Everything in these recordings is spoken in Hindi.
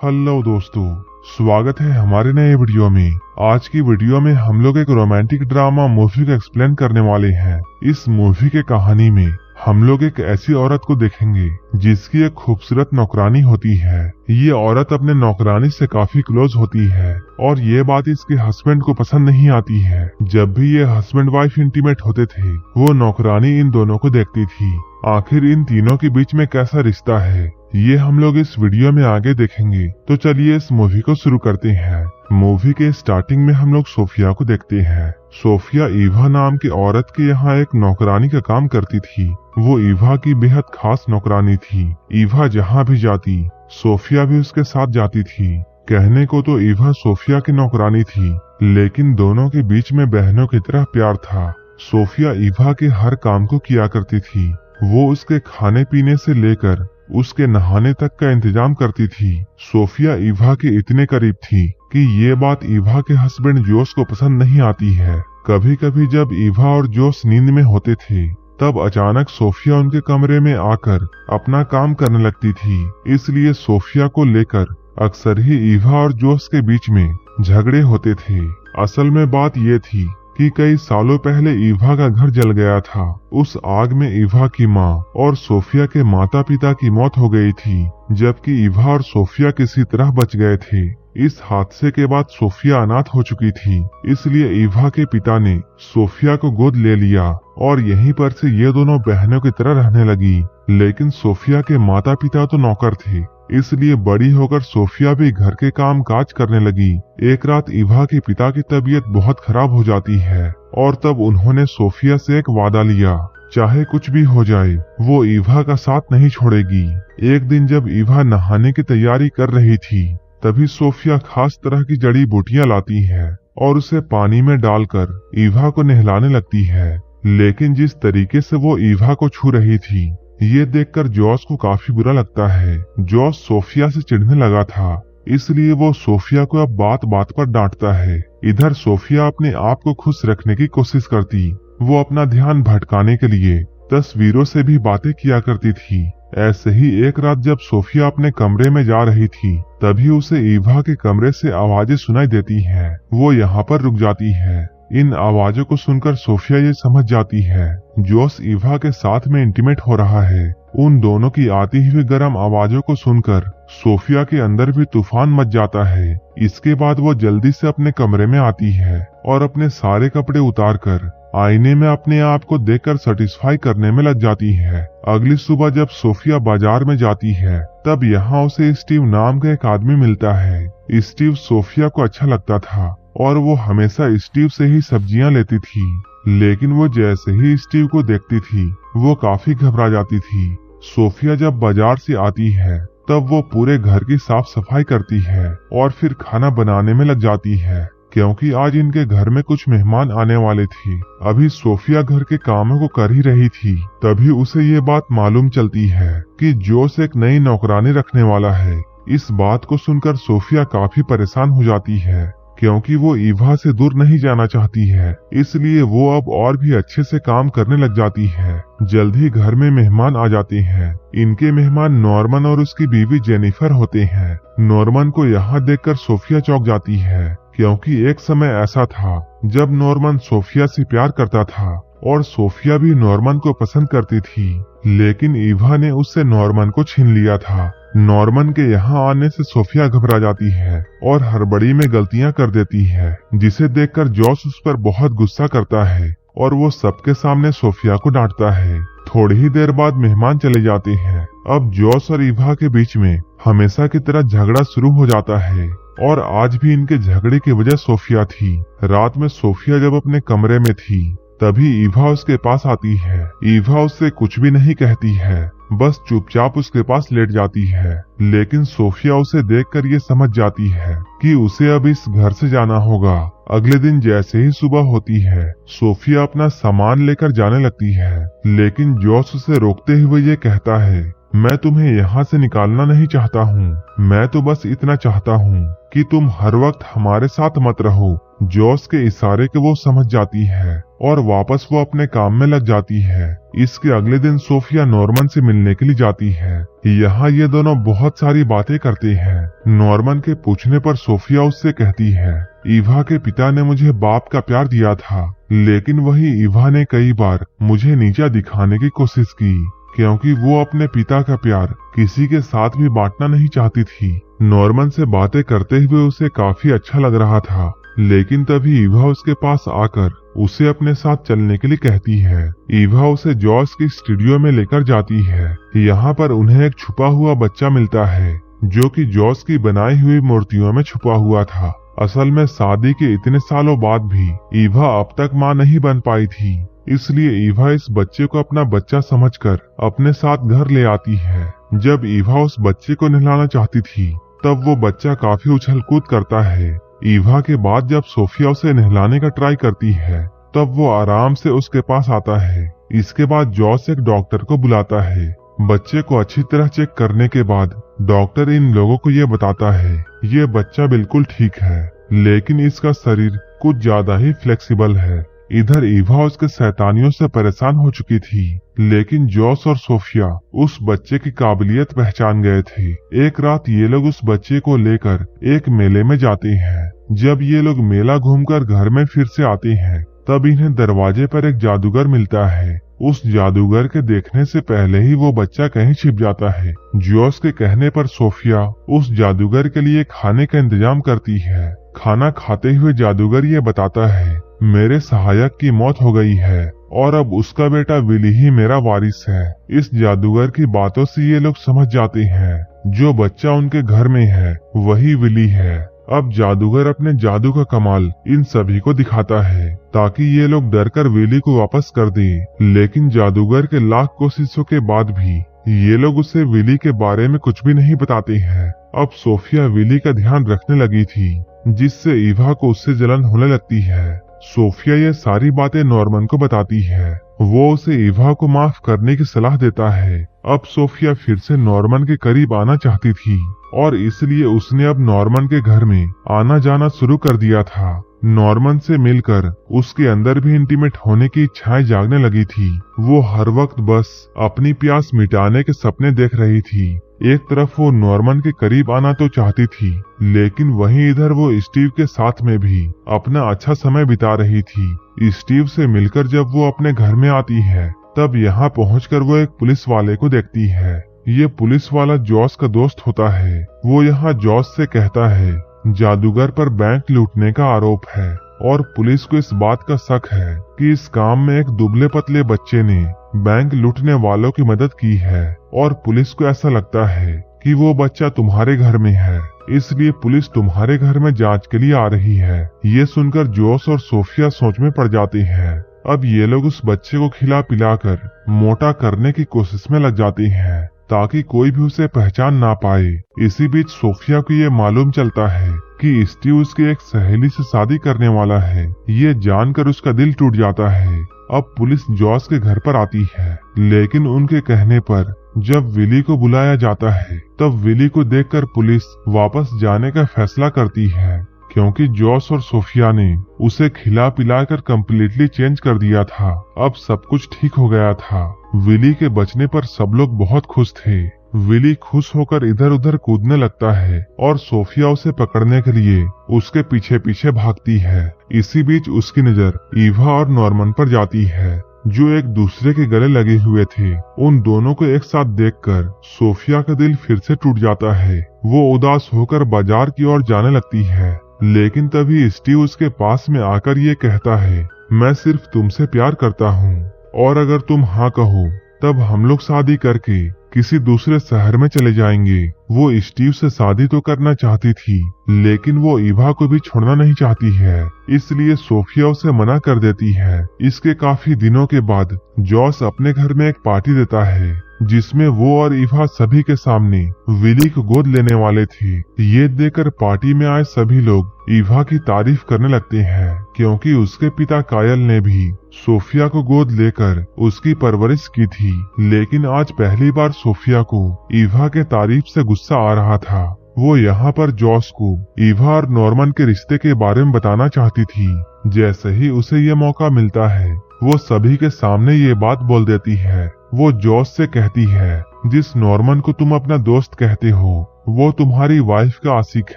हेलो दोस्तों, स्वागत है हमारे नए वीडियो में। आज की वीडियो में हम लोग एक रोमांटिक ड्रामा मूवी को एक्सप्लेन करने वाले हैं। इस मूवी के कहानी में हम लोग एक ऐसी औरत को देखेंगे जिसकी एक खूबसूरत नौकरानी होती है। ये औरत अपने नौकरानी से काफी क्लोज होती है और ये बात इसके हस्बैंड को पसंद नहीं आती है। जब भी ये हस्बैंड वाइफ इंटीमेट होते थे, वो नौकरानी इन दोनों को देखती थी। आखिर इन तीनों के बीच में कैसा रिश्ता है, ये हम लोग इस वीडियो में आगे देखेंगे। तो चलिए इस मूवी को शुरू करते हैं। मूवी के स्टार्टिंग में हम लोग सोफिया को देखते हैं। सोफिया ईवा नाम की औरत के यहाँ एक नौकरानी का काम करती थी। वो ईवा की बेहद खास नौकरानी थी। ईवा जहाँ भी जाती, सोफिया भी उसके साथ जाती थी। कहने को तो ईवा सोफिया की नौकरानी थी, लेकिन दोनों के बीच में बहनों की तरह प्यार था। सोफिया ईवा के हर काम को किया करती थी। वो उसके खाने पीने से लेकर उसके नहाने तक का इंतजाम करती थी। सोफिया ईवा के इतने करीब थी कि ये बात ईवा के हस्बैंड जोस को पसंद नहीं आती है। कभी कभी जब ईवा और जोस नींद में होते थे, तब अचानक सोफिया उनके कमरे में आकर अपना काम करने लगती थी। इसलिए सोफिया को लेकर अक्सर ही ईवा और जोस के बीच में झगड़े होते थे। असल में बात ये थी कि कई सालों पहले ईवा का घर जल गया था। उस आग में ईवा की माँ और सोफिया के माता पिता की मौत हो गई थी, जबकि ईवा और सोफिया किसी तरह बच गए थे। इस हादसे के बाद सोफिया अनाथ हो चुकी थी, इसलिए ईवा के पिता ने सोफिया को गोद ले लिया और यहीं पर से ये दोनों बहनों की तरह रहने लगी। लेकिन सोफिया के माता पिता तो नौकर थे, इसलिए बड़ी होकर सोफिया भी घर के काम काज करने लगी। एक रात ईवा के पिता की तबीयत बहुत खराब हो जाती है और तब उन्होंने सोफिया से एक वादा लिया, चाहे कुछ भी हो जाए वो ईवा का साथ नहीं छोड़ेगी। एक दिन जब ईवा नहाने की तैयारी कर रही थी, तभी सोफिया खास तरह की जड़ी बूटियां लाती है और उसे पानी में डालकर ईवा को नहलाने लगती है। लेकिन जिस तरीके से वो ईवा को छू रही थी, ये देखकर जॉस को काफी बुरा लगता है। जॉस सोफिया से चिढ़ने लगा था, इसलिए वो सोफिया को अब बात बात पर डांटता है। इधर सोफिया अपने आप को खुश रखने की कोशिश करती। वो अपना ध्यान भटकाने के लिए तस्वीरों से भी बातें किया करती थी। ऐसे ही एक रात जब सोफिया अपने कमरे में जा रही थी, तभी उसे ईवा के कमरे से आवाजें सुनाई देती हैं। वो यहाँ पर रुक जाती है। इन आवाजों को सुनकर सोफिया ये समझ जाती है जोस ईवा के साथ में इंटीमेट हो रहा है। उन दोनों की आती हुई गर्म आवाजों को सुनकर सोफिया के अंदर भी तूफान मच जाता है। इसके बाद वो जल्दी से अपने कमरे में आती है और अपने सारे कपड़े उतारकर आईने में अपने आप को देखकर सेटिस्फाई करने में लग जाती है। अगली सुबह जब सोफिया बाजार में जाती है, तब यहाँ उसे स्टीव नाम का एक आदमी मिलता है। स्टीव सोफिया को अच्छा लगता था और वो हमेशा स्टीव से ही सब्जियां लेती थी। लेकिन वो जैसे ही स्टीव को देखती थी, वो काफी घबरा जाती थी। सोफिया जब बाजार से आती है, तब वो पूरे घर की साफ सफाई करती है और फिर खाना बनाने में लग जाती है, क्योंकि आज इनके घर में कुछ मेहमान आने वाले थे। अभी सोफिया घर के कामों को कर ही रही थी, तभी उसे ये बात मालूम चलती है कि जोस एक नई नौकरानी रखने वाला है। इस बात को सुनकर सोफिया काफी परेशान हो जाती है, क्योंकि वो ईवा से दूर नहीं जाना चाहती है। इसलिए वो अब और भी अच्छे से काम करने लग जाती है। जल्द ही घर में मेहमान आ जाते हैं। इनके मेहमान नॉर्मन और उसकी बीवी जेनिफर होते हैं। नॉर्मन को यहाँ देखकर सोफिया चौंक जाती है, क्योंकि एक समय ऐसा था जब नॉर्मन सोफिया से प्यार करता था और सोफिया भी नॉर्मन को पसंद करती थी। लेकिन ईवा ने उससे नॉर्मन को छीन लिया था। नॉर्मन के यहाँ आने से सोफिया घबरा जाती है और हड़बड़ी में गलतियां कर देती है, जिसे देखकर जॉस उस पर बहुत गुस्सा करता है और वो सबके सामने सोफिया को डांटता है। थोड़ी ही देर बाद मेहमान चले जाते हैं। अब जॉस और ईवा के बीच में हमेशा की तरह झगड़ा शुरू हो जाता है और आज भी इनके झगड़े की वजह सोफिया थी। रात में सोफिया जब अपने कमरे में थी, तभी ईवा उसके पास आती है। ईवा उससे कुछ भी नहीं कहती है, बस चुपचाप उसके पास लेट जाती है। लेकिन सोफिया उसे देखकर ये समझ जाती है कि उसे अब इस घर से जाना होगा। अगले दिन जैसे ही सुबह होती है, सोफिया अपना सामान लेकर जाने लगती है, लेकिन जॉस उसे रोकते हुए ये कहता है मैं तुम्हें यहाँ से निकालना नहीं चाहता हूँ, मैं तो बस इतना चाहता हूँ कि तुम हर वक्त हमारे साथ मत रहो। जॉस के इशारे के वो समझ जाती है और वापस वो अपने काम में लग जाती है। इसके अगले दिन सोफिया नॉर्मन से मिलने के लिए जाती है। यहाँ ये दोनों बहुत सारी बातें करते हैं। नॉर्मन के पूछने पर सोफिया उससे कहती है, ईवा के पिता ने मुझे बाप का प्यार दिया था, लेकिन वही ईवा ने कई बार मुझे नीचा दिखाने की कोशिश की, क्योंकि वो अपने पिता का प्यार किसी के साथ भी बांटना नहीं चाहती थी। नॉर्मन से बातें करते हुए उसे काफी अच्छा लग रहा था, लेकिन तभी ईवा उसके पास आकर उसे अपने साथ चलने के लिए कहती है। ईवा उसे जॉस की स्टूडियो में लेकर जाती है। यहाँ पर उन्हें एक छुपा हुआ बच्चा मिलता है, जो कि जॉस की बनाई हुई मूर्तियों में छुपा हुआ था। असल में शादी के इतने सालों बाद भी ईवा अब तक मां नहीं बन पाई थी, इसलिए ईवा इस बच्चे को अपना बच्चा समझकर अपने साथ घर ले आती है। जब ईवा उस बच्चे को नहलाना चाहती थी, तब वो बच्चा काफी उछल कूद करता है। ईवा के बाद जब सोफिया उसे नहलाने का ट्राई करती है, तब वो आराम से उसके पास आता है। इसके बाद जॉस एक डॉक्टर को बुलाता है। बच्चे को अच्छी तरह चेक करने के बाद डॉक्टर इन लोगों को ये बताता है, ये बच्चा बिल्कुल ठीक है, लेकिन इसका शरीर कुछ ज्यादा ही फ्लेक्सिबल है। इधर ईवा उसके शैतानियों से परेशान हो चुकी थी, लेकिन जॉस और सोफिया उस बच्चे की काबिलियत पहचान गए थे। एक रात ये लोग उस बच्चे को लेकर एक मेले में जाते हैं। जब ये लोग मेला घूमकर घर में फिर से आते हैं, तब इन्हें दरवाजे पर एक जादूगर मिलता है। उस जादूगर के देखने से पहले ही वो बच्चा कहीं छिप जाता है। जॉस के कहने पर सोफिया उस जादूगर के लिए खाने का इंतजाम करती है। खाना खाते हुए जादूगर ये बताता है, मेरे सहायक की मौत हो गई है और अब उसका बेटा विली ही मेरा वारिस है। इस जादूगर की बातों से ये लोग समझ जाते हैं, जो बच्चा उनके घर में है वही विली है। अब जादूगर अपने जादू का कमाल इन सभी को दिखाता है, ताकि ये लोग डरकर विली को वापस कर दें। लेकिन जादूगर के लाख कोशिशों के बाद भी ये लोग उसे विली के बारे में कुछ भी नहीं बताते हैं। अब सोफिया विली का ध्यान रखने लगी थी, जिससे ईवा को उससे जलन होने लगती है। सोफिया ये सारी बातें नॉर्मन को बताती है। वो उसे ईवा को माफ करने की सलाह देता है। अब सोफिया फिर से नॉर्मन के करीब आना चाहती थी और इसलिए उसने अब नॉर्मन के घर में आना जाना शुरू कर दिया था। नॉर्मन से मिलकर उसके अंदर भी इंटीमेट होने की इच्छाएं जागने लगी थी। वो हर वक्त बस अपनी प्यास मिटाने के सपने देख रही थी। एक तरफ वो नॉर्मन के करीब आना तो चाहती थी, लेकिन वहीं इधर वो स्टीव के साथ में भी अपना अच्छा समय बिता रही थी। स्टीव से मिलकर जब वो अपने घर में आती है, तब यहाँ पहुंचकर वो एक पुलिस वाले को देखती है। ये पुलिस वाला जॉस का दोस्त होता है। वो यहाँ जॉस से कहता है, जादूगर पर बैंक लूटने का आरोप है और पुलिस को इस बात का शक है कि इस काम में एक दुबले पतले बच्चे ने बैंक लूटने वालों की मदद की है और पुलिस को ऐसा लगता है कि वो बच्चा तुम्हारे घर में है, इसलिए पुलिस तुम्हारे घर में जांच के लिए आ रही है। ये सुनकर जॉस और सोफिया सोच में पड़ जाते हैं। अब ये लोग उस बच्चे को खिला पिलाकर मोटा करने की कोशिश में लग जाते हैं, ताकि कोई भी उसे पहचान ना पाए। इसी बीच सोफिया को ये मालूम चलता है कि स्टीव उसकी एक सहेली से शादी करने वाला है। ये जानकर उसका दिल टूट जाता है। अब पुलिस जॉस के घर पर आती है, लेकिन उनके कहने पर जब विली को बुलाया जाता है, तब विली को देखकर पुलिस वापस जाने का फैसला करती है, क्योंकि जॉस और सोफिया ने उसे खिला पिलाकर कम्प्लीटली चेंज कर दिया था। अब सब कुछ ठीक हो गया था। विली के बचने पर सब लोग बहुत खुश थे। विली खुश होकर इधर उधर कूदने लगता है और सोफिया उसे पकड़ने के लिए उसके पीछे पीछे भागती है। इसी बीच उसकी नजर ईवा और नॉर्मन पर जाती है, जो एक दूसरे के गले लगे हुए थे। उन दोनों को एक साथ देखकर सोफिया का दिल फिर से टूट जाता है। वो उदास होकर बाजार की ओर जाने लगती है, लेकिन तभी स्टीव उसके पास में आकर ये कहता है, मैं सिर्फ तुमसे प्यार करता हूँ और अगर तुम हाँ कहो तब हम लोग शादी करके किसी दूसरे शहर में चले जाएंगे। वो स्टीव से शादी तो करना चाहती थी, लेकिन वो ईवा को भी छोड़ना नहीं चाहती है, इसलिए सोफिया उसे मना कर देती है। इसके काफी दिनों के बाद जॉस अपने घर में एक पार्टी देता है। जिसमें वो और ईवा सभी के सामने विली को गोद लेने वाले थे। ये देखकर पार्टी में आए सभी लोग ईवा की तारीफ करने लगते हैं, क्योंकि उसके पिता कायल ने भी सोफिया को गोद लेकर उसकी परवरिश की थी। लेकिन आज पहली बार सोफिया को ईवा के तारीफ से गुस्सा आ रहा था। वो यहाँ पर जॉस को ईवा और नॉर्मन के रिश्ते के बारे में बताना चाहती थी। जैसे ही उसे ये मौका मिलता है, वो सभी के सामने ये बात बोल देती है। वो जॉस से कहती है, जिस नॉर्मन को तुम अपना दोस्त कहते हो वो तुम्हारी वाइफ का आशिक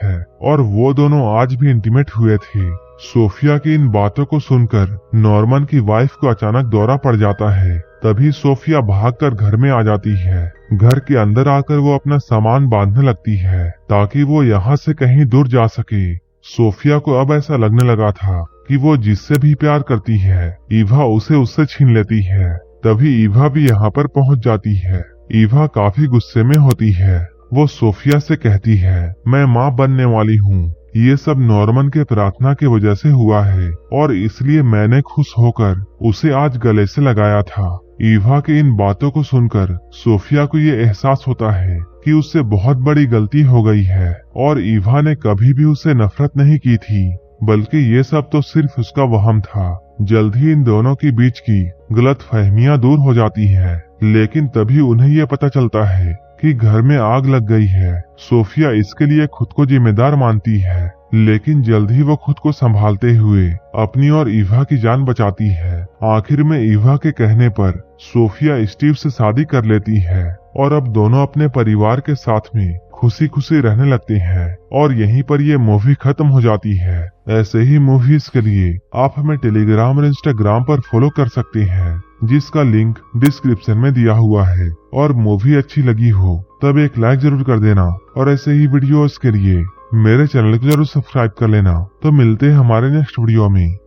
है, और वो दोनों आज भी इंटीमेट हुए थे। सोफिया की इन बातों को सुनकर नॉर्मन की वाइफ को अचानक दौरा पड़ जाता है। तभी सोफिया भागकर घर में आ जाती है। घर के अंदर आकर वो अपना सामान बांधने लगती है ताकि वो यहाँ से कहीं दूर जा सके। सोफिया को अब ऐसा लगने लगा था कि वो जिससे भी प्यार करती है, ईवा उसे उससे छीन लेती है। तभी ईवा भी यहाँ पर पहुँच जाती है। ईवा काफी गुस्से में होती है। वो सोफिया से कहती है, मैं माँ बनने वाली हूँ। ये सब नॉर्मन के प्रार्थना की वजह से हुआ है, और इसलिए मैंने खुश होकर उसे आज गले से लगाया था। ईवा की इन बातों को सुनकर सोफिया को ये एहसास होता है कि उससे बहुत बड़ी गलती हो गई है, और ईवा ने कभी भी उसे नफरत नहीं की थी, बल्कि ये सब तो सिर्फ उसका वहम था। जल्द ही इन दोनों के बीच की गलत फहमियां दूर हो जाती है। लेकिन तभी उन्हें ये पता चलता है कि घर में आग लग गई है। सोफिया इसके लिए खुद को जिम्मेदार मानती है, लेकिन जल्द ही वो खुद को संभालते हुए अपनी और ईवा की जान बचाती है। आखिर में ईवा के कहने पर सोफिया स्टीव से शादी कर लेती है, और अब दोनों अपने परिवार के साथ में खुशी खुशी रहने लगते हैं। और यहीं पर ये मूवी खत्म हो जाती है। ऐसे ही मूवीज के लिए आप हमें टेलीग्राम और इंस्टाग्राम पर फॉलो कर सकते हैं, जिसका लिंक डिस्क्रिप्शन में दिया हुआ है। और मूवी अच्छी लगी हो तब एक लाइक जरूर कर देना, और ऐसे ही वीडियोस के लिए मेरे चैनल को जरूर सब्सक्राइब कर लेना। तो मिलते हैं हमारे नेक्स्ट वीडियो में।